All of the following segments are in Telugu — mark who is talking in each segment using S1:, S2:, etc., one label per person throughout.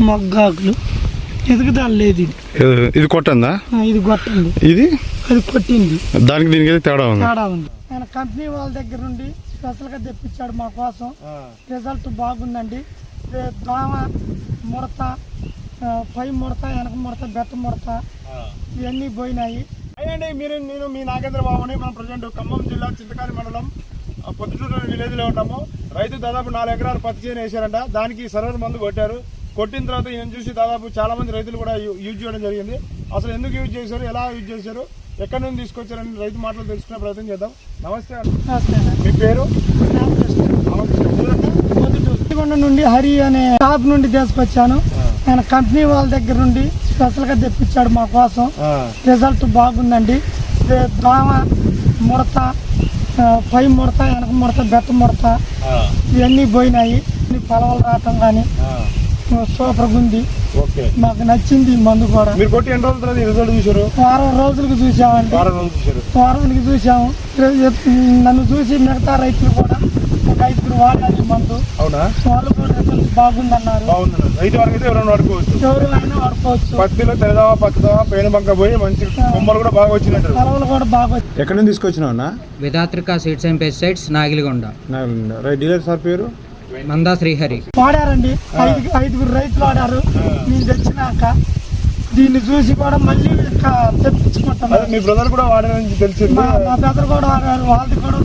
S1: మొగ్గాకులు ఎదుగుదల లేదు.
S2: ఇది కొట్టిందా?
S1: ఇది కొట్టింది,
S2: ఇది
S1: అది కొట్టింది.
S2: దానికి దీనికి అయితే తేడా ఉంది.
S1: ఆయన కంపెనీ వాళ్ళ దగ్గర నుండి స్పెషల్ గా తెప్పించాడు మా కోసం. రిజల్ట్ బాగుందండి. దోమ, ముడత, పై ముడత, వెనక ముడత, బెట్ట ముడత ఇవన్నీ పోయినాయి.
S3: అయ్యండి నేను మీ నాగేంద్ర బాబుని. మనం ప్రజెంట్ ఖమ్మం జిల్లా చింతకాని మండలం పొద్దుటూరు విలేజ్ లో ఉన్నాము. రైతు దాదాపు 4 ఎకరాలు పత్తి చేను వేశారంట. దానికి సర్వర్ మందు కొట్టారు. కొట్టిన తర్వాత ఈయన చూసి దాదాపు చాలా మంది రైతులు కూడా యూజ్ చేయడం జరిగింది. అసలు ఎందుకు యూజ్ చేశారు, ఎలా యూజ్ చేశారు, ఎక్కడి నుంచి తీసుకొచ్చారని రైతు మాటలు తెలుసుకునే ప్రయత్నం చేద్దాం. నమస్తే అండి, మీ పేరు?
S1: పొద్దుటూరు నుండి హరి అనే షాప్ నుండి తీసుకొచ్చాను. ఆయన కంపెనీ వాళ్ళ దగ్గర నుండి స్పెషల్ గా తెప్పించాడు మా కోసం. రిజల్ట్ బాగుందండి. దోమ, ముడత, పై ముడత, వెనక ముడత, బెట్ట ముడత ఇవన్నీ పోయినాయి. పొలవలు రావటం కానీ సూపర్ ఉంది. మాకు నచ్చింది మందు కూడా.
S3: మీరు కొట్టి ఎన్ని రోజుల తర్వాత రిజల్ట్ చూసారు?
S1: వారం రోజులకు చూసామండి. వారానికి చూసాము. నన్ను చూసి మిగతా రైతులు కూడా ఒక 5 వాడాలి మందు.
S3: అవునా?
S1: వాళ్ళు కూడా రిజల్ట్ బాగుందన్నారు.
S3: రైతు వరకు అయితే ఎవరైనా వాడుకోవచ్చు.
S1: ఎవరైనా వాడుకోవచ్చు.
S3: పత్తిలో తెల్లదావా, పచ్చదావా, పేను బంక పోయి మంచి కొమ్మలు కూడా బాగా వచ్చినట్టు.
S1: పొలవలు కూడా బాగా వచ్చి.
S2: ఎక్కడి నుంచి తీసుకొచ్చినా?
S4: Vidhatrika seeds and pesticides, Nagiligonda.
S2: Dealer sir పేరు
S4: మందా శ్రీహరి.
S1: వాడారండి. 5 రైతులు వాడారు. నేను తెచ్చినాక దీన్ని చూసి కూడా మళ్ళీ ఇంకా తెప్పించుకుంటాను.
S3: మీ బ్రదర్ కూడా వాడారని తెలిసింది.
S1: మా బ్రదర్ కూడా వాడారు. వాళ్ళది కూడా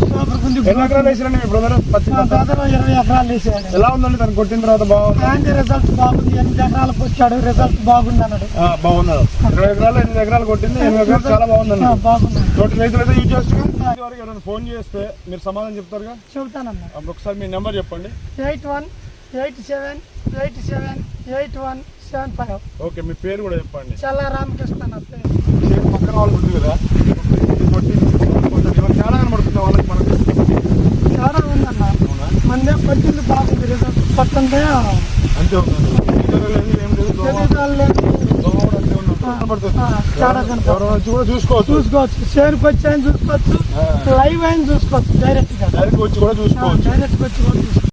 S1: సూపర్ ఉంది.
S3: ఎన్ని ఎకరాలు వేసారండి మీ బ్రదర్ పత్తి?
S1: మా బ్రదర్ 20 ఎకరాలు వేసాడు.
S3: ఎలా ఉందండి తను కొట్టిన తర్వాత? బాగుంది.
S1: రిజల్ట్ బాగుంది. 8 ఎకరాలకు వచ్చాడు. రిజల్ట్ బాగుంది అన్నాడు.
S3: బాగున్నారు. 20 ఎకరాలు 8 ఎకరాలు కొట్టింది. 8 ఎకరాలు చాలా బాగుంది.
S1: బాగుంది.
S3: తోటి రైతులు అయితే యూజ్ చేస్తున్నారు. ఎవరైనా ఫోన్ చేస్తే మీరు సమాధానం చెప్తారుగా?
S1: చెబుతానన్నా.
S3: ఒకసారి మీ నెంబర్ చెప్పండి.
S1: 8187818175.
S3: ఓకే, మీ పేరు కూడా చెప్పండి.
S1: చల్లా రామకృష్ణ నా పేరు.
S3: పక్కన వాళ్ళు ఉంది కదా, చాలా కనబడుతుంది వాళ్ళకి. మనకి
S1: చాలా ఉందన్న. మందే పట్టింది బాగుంది. రిజల్ట్ పట్టిందే
S3: అంతే ఉంది.
S1: చూసుకోవచ్చు. షేర్కి వచ్చి ఆయన చూసుకోవచ్చు. లైవ్ అయిన చూసుకోవచ్చు. డైరెక్ట్ గా
S3: వచ్చి కూడా చూసుకోవచ్చు.
S1: డైరెక్ట్ వచ్చి కూడా చూసుకోవచ్చు.